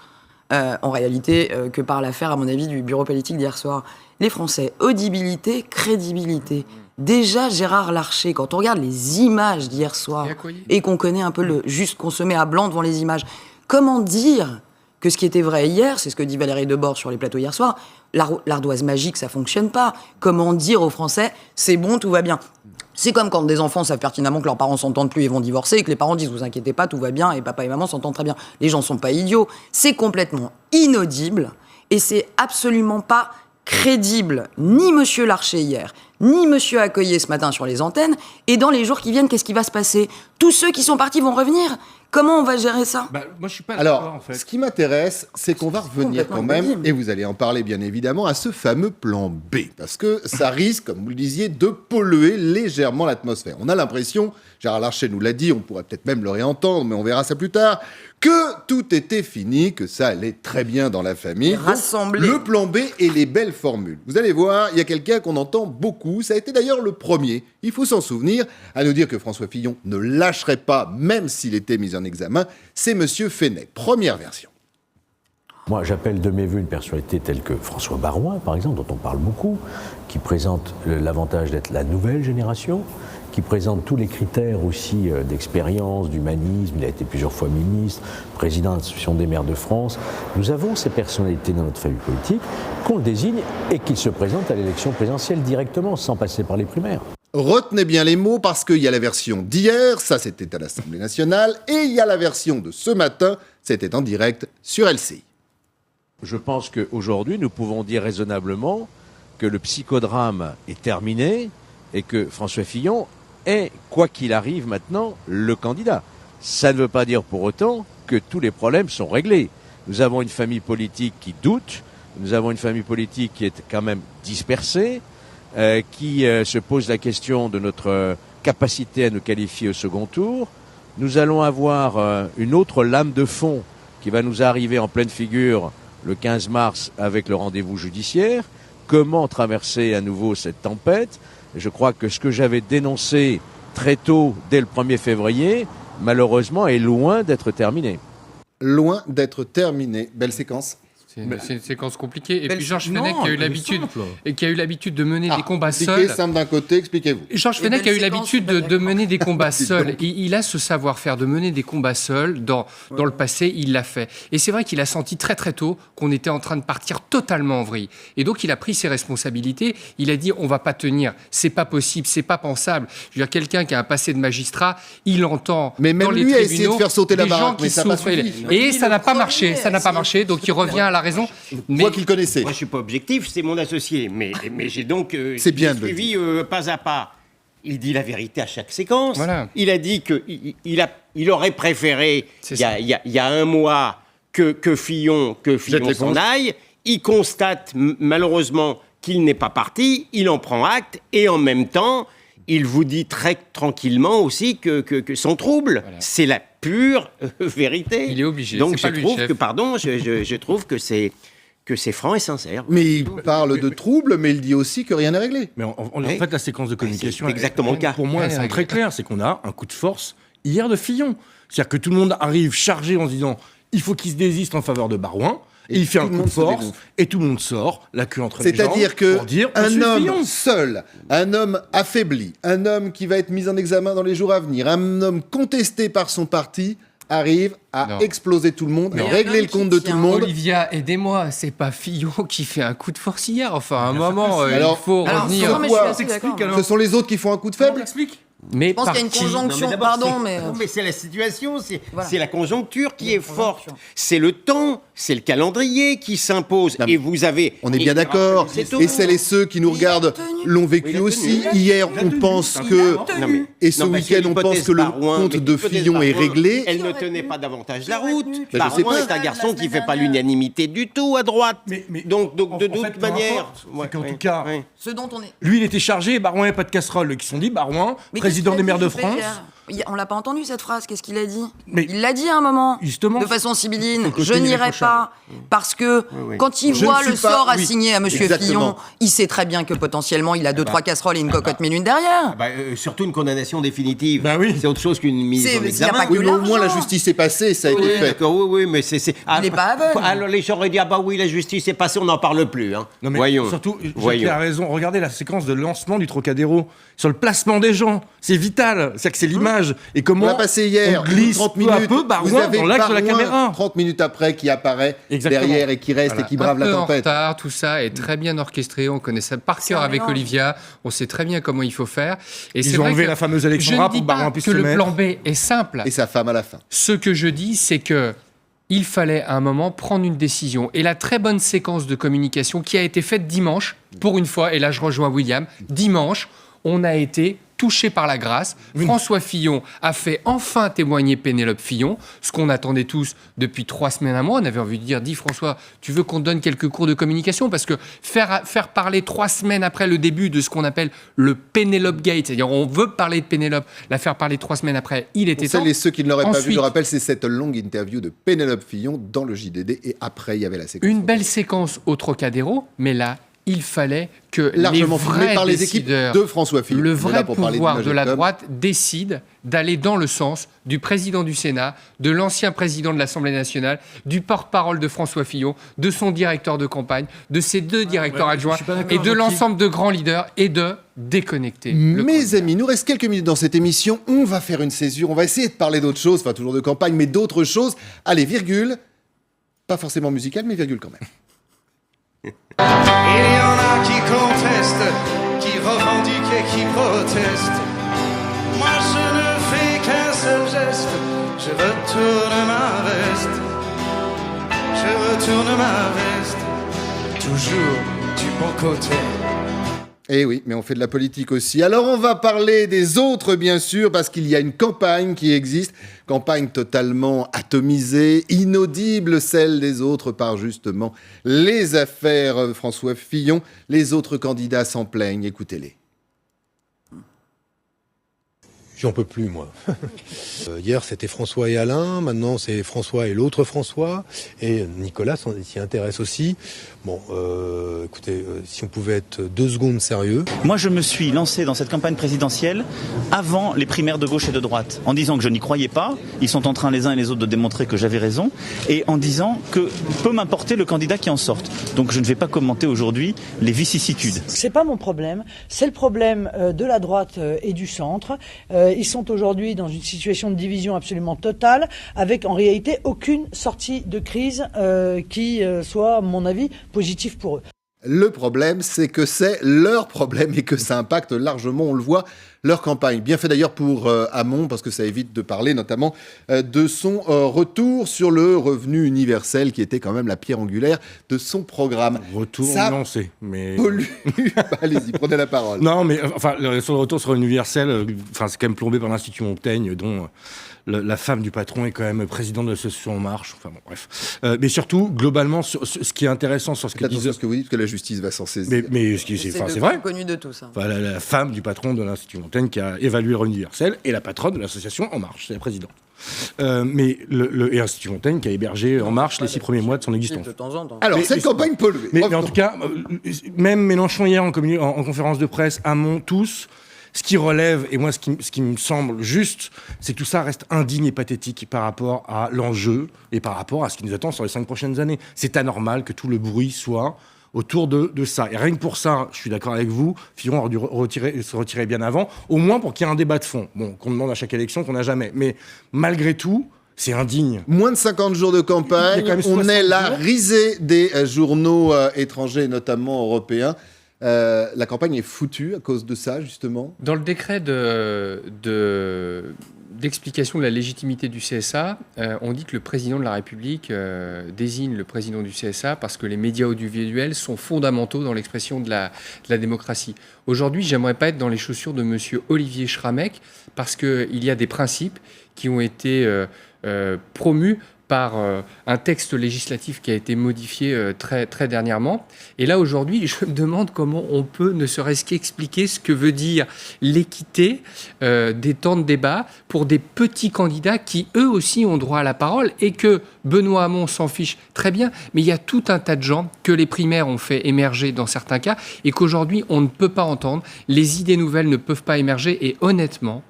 en réalité, que par l'affaire, à mon avis, du bureau politique d'hier soir. Les Français, audibilité, crédibilité. Déjà, Gérard Larcher, quand on regarde les images d'hier soir et qu'on connaît un peu juste qu'on se met à blanc devant les images, comment dire que ce qui était vrai hier, c'est ce que dit Valérie Debord sur les plateaux hier soir, l'ardoise magique, ça fonctionne pas. Comment dire aux Français, c'est bon, tout va bien. C'est comme quand des enfants savent pertinemment que leurs parents s'entendent plus et vont divorcer, et que les parents disent « vous inquiétez pas, tout va bien » et papa et maman s'entendent très bien. Les gens sont pas idiots. C'est complètement inaudible et c'est absolument pas crédible, ni M. Larcher hier, ni M. Accoyer ce matin sur les antennes, et dans les jours qui viennent, qu'est-ce qui va se passer? Tous ceux qui sont partis vont revenir. Comment on va gérer ça? Moi, je suis pas Alors, d'accord, en fait. ce qui m'intéresse, c'est qu'on va revenir quand même, et vous allez en parler bien évidemment, à ce fameux plan B. Parce que ça risque, comme vous le disiez, de polluer légèrement l'atmosphère. On a l'impression, Gérard Larcher nous l'a dit, on pourrait peut-être même le réentendre, mais on verra ça plus tard, que tout était fini, que ça allait très bien dans la famille. Rassembler. Le plan B et les belles formules. Vous allez voir, il y a quelqu'un qu'on entend beaucoup, ça a été d'ailleurs le premier, il faut s'en souvenir, à nous dire que François Fillon ne lâcherait pas, même s'il était mis en examen, c'est Monsieur Fesneau. Première version. Moi, j'appelle de mes voeux une personnalité telle que François Baroin, par exemple, dont on parle beaucoup, qui présente l'avantage d'être la nouvelle génération, qui présente tous les critères aussi d'expérience, d'humanisme. Il a été plusieurs fois ministre, président de l'Association des maires de France. Nous avons ces personnalités dans notre famille politique qu'on le désigne et qu'ils se présentent à l'élection présidentielle directement, sans passer par les primaires. Retenez bien les mots parce qu'il y a la version d'hier, ça c'était à l'Assemblée nationale, et il y a la version de ce matin, c'était en direct sur LCI. Je pense qu'aujourd'hui, nous pouvons dire raisonnablement que le psychodrame est terminé et que François Fillon est, quoi qu'il arrive maintenant, le candidat. Ça ne veut pas dire pour autant que tous les problèmes sont réglés. Nous avons une famille politique qui doute, nous avons une famille politique qui est quand même dispersée, qui se pose la question de notre capacité à nous qualifier au second tour. Nous allons avoir une autre lame de fond qui va nous arriver en pleine figure le 15 mars avec le rendez-vous judiciaire. Comment traverser à nouveau cette tempête? Je crois que ce que j'avais dénoncé très tôt, dès le 1er février, malheureusement est loin d'être terminé. Loin d'être terminé. Belle séquence. C'est une séquence compliquée. Et puis Georges Fenech qui a eu l'habitude de mener des combats seuls. Simple d'un côté, expliquez-vous. Georges Fenech a eu l'habitude de mener des combats seuls. Il a ce savoir-faire de mener des combats seuls. Dans le passé, il l'a fait. Et c'est vrai qu'il a senti très très tôt qu'on était en train de partir totalement en vrille. Et donc il a pris ses responsabilités. Il a dit on va pas tenir. C'est pas possible. C'est pas pensable. Je veux dire, quelqu'un qui a un passé de magistrat, il entend mais même dans les lui tribunaux, a essayé de faire sauter la baraque, mais ça n'a pas suffi. Et ça n'a pas marché. Ça n'a pas marché. Donc il revient à la raison. Moi qu'il connaissait. Moi, je suis pas objectif, c'est mon associé. Mais j'ai donc c'est bien suivi pas à pas. Il dit la vérité à chaque séquence. Voilà. Il a dit qu'il aurait préféré, il y a un mois, que Fillon s'en aille. Il constate malheureusement qu'il n'est pas parti. Il en prend acte. Et en même temps, il vous dit très tranquillement aussi que son trouble, c'est la pure vérité. Il est obligé. Donc je trouve que c'est franc et sincère. Mais il parle de trouble, mais il dit aussi que rien n'est réglé. Mais en fait, la séquence de communication, c'est exactement le cas. Pour moi, c'est très clair, c'est qu'on a un coup de force hier de Fillon. C'est-à-dire que tout le monde arrive chargé en se disant il faut qu'il se désiste en faveur de Barouin. Et il fait un coup de force, et tout le monde sort, la queue entre les jambes. C'est-à-dire qu'un homme Fillon. seul, un homme affaibli, un homme qui va être mis en examen dans les jours à venir, un homme contesté par son parti, arrive à exploser tout le monde, régler le compte de tout le monde. Olivia, aidez-moi, c'est pas Fillon qui fait un coup de force hier. Enfin, à un moment, il faut revenir. Ce sont les autres qui font un coup de faible. Mais je pense qu'il y a une conjonction, mais c'est la situation, c'est la conjoncture qui est forte. C'est le temps, c'est le calendrier qui s'impose. Et vous avez... On est bien d'accord. Et celles et ceux qui nous regardent l'ont vécu aussi. Hier, on pense que... Et ce week-end, on pense que le compte de Fillon est réglé. Elle ne tenait pas davantage la route. Barouin est un garçon qui ne fait pas l'unanimité du tout à droite. Donc de toute manière... En tout cas, ce dont on est... lui, il était chargé, Barouin, pas de casserole. Ils se sont dit, Barouin, président des maires de France... On l'a pas entendu cette phrase, qu'est-ce qu'il a dit? Il l'a dit à un moment, justement, de façon sibylline, je n'irai pas, parce que quand il voit le sort assigné à M. Fillon, il sait très bien que potentiellement il a 2-3 casseroles et une cocotte minute derrière. Surtout une condamnation définitive, c'est autre chose qu'une mise en examen. Oui, mais au moins la justice est passée, ça a été fait. Oui, mais c'est... Il n'est pas aveugle. Alors les gens auraient dit, oui, la justice est passée, on n'en parle plus. Non, mais voyons. Surtout, Jacques a raison, regardez la séquence de lancement du Trocadéro, sur le placement des gens, c'est vital, c'est que c'est l'image, et comment... passé hier, on glisse 30 minutes, peu à peu, vous avez dans l'axe de la caméra. 30 minutes après qui apparaît derrière et qui reste et qui brave la tempête. En retard, tout ça est très bien orchestré, on connaît ça par cœur avec Olivia, on sait très bien comment il faut faire. Et ils ont enlevé la fameuse Alexandra pour Barouin puisse se mettre. Le plan B est simple. Et sa femme à la fin. Ce que je dis, c'est que il fallait à un moment prendre une décision. Et la très bonne séquence de communication qui a été faite dimanche, pour une fois, et là je rejoins William, dimanche, on a été touché par la grâce. François Fillon a fait enfin témoigner Pénélope Fillon, ce qu'on attendait tous depuis 3 semaines, un mois. On avait envie de dire, dis François, tu veux qu'on te donne quelques cours de communication? Parce que faire parler 3 semaines après le début de ce qu'on appelle le Pénélope Gate, c'est-à-dire on veut parler de Pénélope, la faire parler 3 semaines après, il était temps. Celles et ceux qui ne l'auraient pas vu, je rappelle, c'est cette longue interview de Pénélope Fillon dans le JDD, et après il y avait la séquence. Une belle séquence au Trocadéro, mais là, il fallait que largement les vrais par les équipes de François Fillon, le vrai pouvoir de la droite décide d'aller dans le sens du président du Sénat, de l'ancien président de l'Assemblée nationale, du porte-parole de François Fillon, de son directeur de campagne, de ses 2 directeurs adjoints et de l'ensemble de grands leaders, et de déconnecter. Mes amis, il nous reste quelques minutes dans cette émission. On va faire une césure. On va essayer de parler d'autres choses, enfin toujours de campagne, mais d'autres choses. Allez, virgule. Pas forcément musicale, mais virgule quand même. Il y en a qui contestent, qui revendiquent et qui protestent. Moi je ne fais qu'un seul geste, je retourne ma veste. Je retourne ma veste, toujours du bon côté. Eh oui, mais on fait de la politique aussi. Alors on va parler des autres, bien sûr, parce qu'il y a une campagne qui existe, campagne totalement atomisée, inaudible, celle des autres par justement les affaires François Fillon. Les autres candidats s'en plaignent, écoutez-les. J'en peux plus, moi. Hier, c'était François et Alain. Maintenant, c'est François et l'autre François. Et Nicolas s'y intéresse aussi. Bon, écoutez, si on pouvait être 2 secondes sérieux. Moi, je me suis lancé dans cette campagne présidentielle avant les primaires de gauche et de droite, en disant que je n'y croyais pas. Ils sont en train, les uns et les autres, de démontrer que j'avais raison. Et en disant que peut m'importer le candidat qui en sorte. Donc, je ne vais pas commenter aujourd'hui les vicissitudes. C'est pas mon problème. C'est le problème de la droite et du centre. Ils sont aujourd'hui dans une situation de division absolument totale, avec en réalité aucune sortie de crise qui soit, à mon avis, positive pour eux. Le problème, c'est que c'est leur problème et que ça impacte largement, on le voit, leur campagne. Bien fait d'ailleurs pour Hamon, parce que ça évite de parler notamment de son retour sur le revenu universel, qui était quand même la pierre angulaire de son programme. Retour ça lancé, mais... Allez-y, prenez la parole. Non, mais enfin, sur le retour sur le revenu universel, c'est quand même plombé par l'Institut Montaigne, dont... la femme du patron est quand même présidente de l'association En Marche. Enfin bon, bref. Mais surtout, globalement, ce qui est intéressant sur ce que disent... ce que vous dites, que la justice va s'en saisir. Mais c'est vrai. Connu de tous. Hein. Enfin, la femme du patron de l'Institut Montaigne qui a évalué le revenu universel et la patronne de l'association En Marche, c'est la présidente. Mais et l'Institut Montaigne qui a hébergé En Marche les 6 premiers mois de son existence. De temps en temps. Alors, cette campagne polluée. Mais en tout cas, même Mélenchon hier en conférence de presse, Hamon, tous... Ce qui relève, et moi ce qui me semble juste, c'est que tout ça reste indigne et pathétique par rapport à l'enjeu et par rapport à ce qui nous attend sur les 5 prochaines années. C'est anormal que tout le bruit soit autour de ça. Et rien que pour ça, je suis d'accord avec vous, Fillon aurait dû se retirer bien avant, au moins pour qu'il y ait un débat de fond, qu'on demande à chaque élection, qu'on n'a jamais. Mais malgré tout, c'est indigne. Moins de 50 jours de campagne, on est la risée des journaux étrangers, notamment européens. La campagne est foutue à cause de ça, justement. Dans le décret d'explication de la légitimité du CSA, on dit que le président de la République désigne le président du CSA parce que les médias audiovisuels sont fondamentaux dans l'expression de la démocratie. Aujourd'hui, j'aimerais pas être dans les chaussures de monsieur Olivier Schramek parce qu'il y a des principes qui ont été promus par un texte législatif qui a été modifié très, très dernièrement. Et là, aujourd'hui, je me demande comment on peut, ne serait-ce qu'expliquer ce que veut dire l'équité des temps de débat pour des petits candidats qui, eux aussi, ont droit à la parole et que Benoît Hamon s'en fiche très bien. Mais il y a tout un tas de gens que les primaires ont fait émerger dans certains cas et qu'aujourd'hui, on ne peut pas entendre. Les idées nouvelles ne peuvent pas émerger et honnêtement,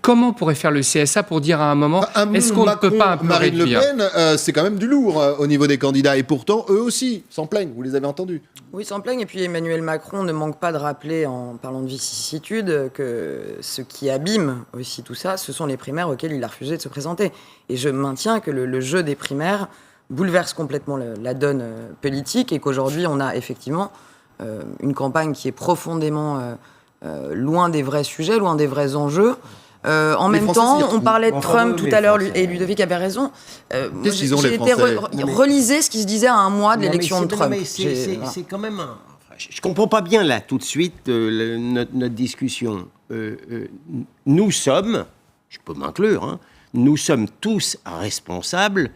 comment pourrait faire le CSA pour dire à un moment, est-ce qu'on ne peut pas un peu Marine réduire ? Le Pen, c'est quand même du lourd au niveau des candidats. Et pourtant, eux aussi s'en plaignent. Vous les avez entendus. Oui, s'en plaignent. Et puis Emmanuel Macron ne manque pas de rappeler, en parlant de vicissitudes, que ce qui abîme aussi tout ça, ce sont les primaires auxquelles il a refusé de se présenter. Et je maintiens que le jeu des primaires bouleverse complètement la donne politique et qu'aujourd'hui, on a effectivement une campagne qui est profondément... loin des vrais sujets, loin des vrais enjeux, En même temps, on parlait de Trump tout à l'heure, et Ludovic avait raison. Qu'est-ce qu'ils ont, les Français ? Relisez ce qui se disait à un mois de l'élection de Trump. C'est quand même un... Je comprends pas bien, là, tout de suite, notre discussion. Nous sommes, je peux m'inclure, hein, nous sommes tous responsables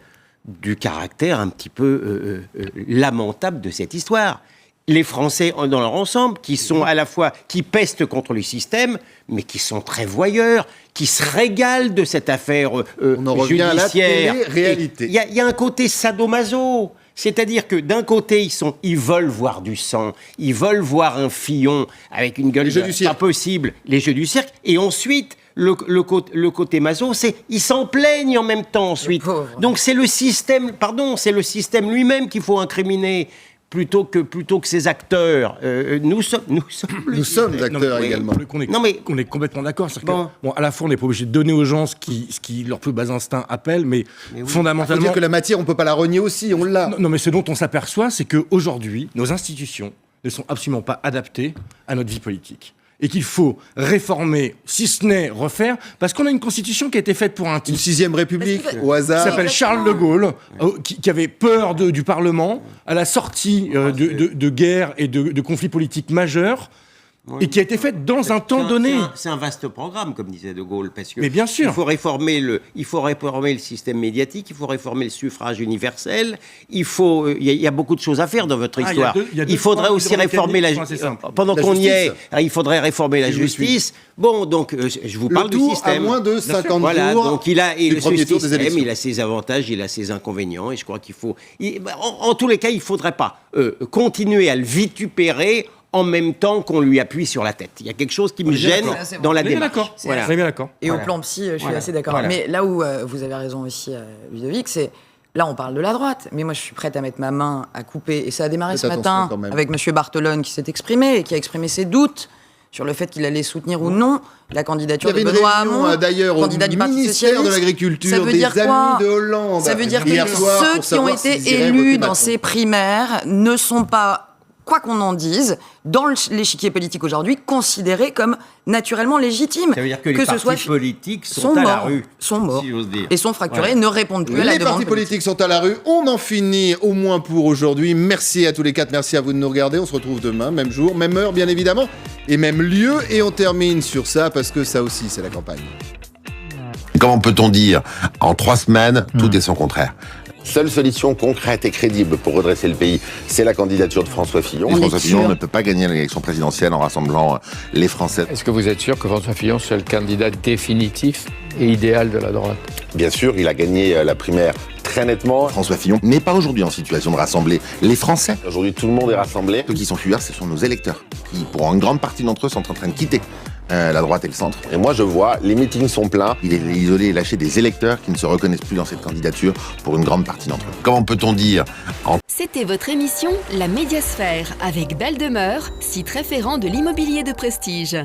du caractère un petit peu lamentable de cette histoire. Les Français dans leur ensemble, qui sont à la fois, qui pestent contre le système, mais qui sont très voyeurs, qui se régalent de cette affaire on en revient judiciaire. À la télé-réalité. Il y a un côté sadomaso. C'est-à-dire que d'un côté, ils veulent voir du sang, ils veulent voir un Fillon avec une gueule pas possible, les jeux du cirque, et ensuite, le côté maso, c'est ils s'en plaignent en même temps ensuite. Donc c'est le système, c'est le système lui-même qu'il faut incriminer. Plutôt que ces acteurs, nous sommes acteurs également. On est complètement d'accord. À la fois, on n'est pas obligé de donner aux gens ce qui leur plus bas instinct appelle, mais fondamentalement... Il faut dire que la matière, on ne peut pas la renier aussi, on l'a. Non, mais ce dont on s'aperçoit, c'est qu'aujourd'hui, nos institutions ne sont absolument pas adaptées à notre vie politique. Et qu'il faut réformer, si ce n'est refaire, parce qu'on a une constitution qui a été faite pour un type. Une 6e République, au hasard. Qui s'appelle Charles de Gaulle, qui avait peur du Parlement à la sortie de guerres et de conflits politiques majeurs. Et qui a été faite dans un temps donné. C'est un vaste programme, comme disait De Gaulle, parce que mais bien sûr. Il faut réformer le système médiatique, il faut réformer le suffrage universel, il y a beaucoup de choses à faire dans votre histoire. Il faudrait aussi réformer pendant qu'on y est, il faudrait réformer la justice. Bon, donc je vous parle du système. À moins de 50 voilà, jours. Donc il a ses avantages, il a ses inconvénients, et je crois qu'il faut. En tous les cas, il ne faudrait pas continuer à le vitupérer en même temps qu'on lui appuie sur la tête. Il y a quelque chose qui me gêne dans la démarche. Voilà. Bien d'accord. Et au plan psy, je suis assez d'accord. Voilà. Mais là où vous avez raison aussi, Ludovic, c'est... Là, on parle de la droite, mais moi, je suis prête à mettre ma main à couper. Et ça a démarré ce matin avec M. Barthelone qui s'est exprimé et qui a exprimé ses doutes sur le fait qu'il allait soutenir ou non la candidature de Benoît Hamon, d'ailleurs, candidat du Parti socialiste. De l'Agriculture, ça veut dire des quoi? amis de Hollande. Ça veut dire que ceux qui ont été élus dans ces primaires ne sont pas, quoi qu'on en dise, dans l'échiquier politique aujourd'hui, considérés comme naturellement légitimes. Ça veut dire que les partis politiques sont à la rue. Sont morts, si j'ose dire. Et sont fracturés, ne répondent plus à la demande. Les partis politiques sont à la rue. On en finit au moins pour aujourd'hui. Merci à tous les quatre, merci à vous de nous regarder. On se retrouve demain, même jour, même heure, bien évidemment, et même lieu. Et on termine sur ça, parce que ça aussi, c'est la campagne. Comment peut-on dire, en 3 semaines, tout est son contraire ? Seule solution concrète et crédible pour redresser le pays, c'est la candidature de François Fillon. François Fillon ne peut pas gagner l'élection présidentielle en rassemblant les Français. Est-ce que vous êtes sûr que François Fillon soit le candidat définitif et idéal de la droite ? Bien sûr, il a gagné la primaire très nettement. François Fillon n'est pas aujourd'hui en situation de rassembler les Français. Aujourd'hui, tout le monde est rassemblé. Ceux qui sont fuyards, ce sont nos électeurs, qui, pour une grande partie d'entre eux, sont en train de quitter la droite et le centre. Et moi, je vois, les meetings sont pleins. Il est isolé et lâché des électeurs qui ne se reconnaissent plus dans cette candidature pour une grande partie d'entre eux. Comment peut-on dire C'était votre émission La Médiasphère avec Belle Demeure, site référent de l'immobilier de prestige.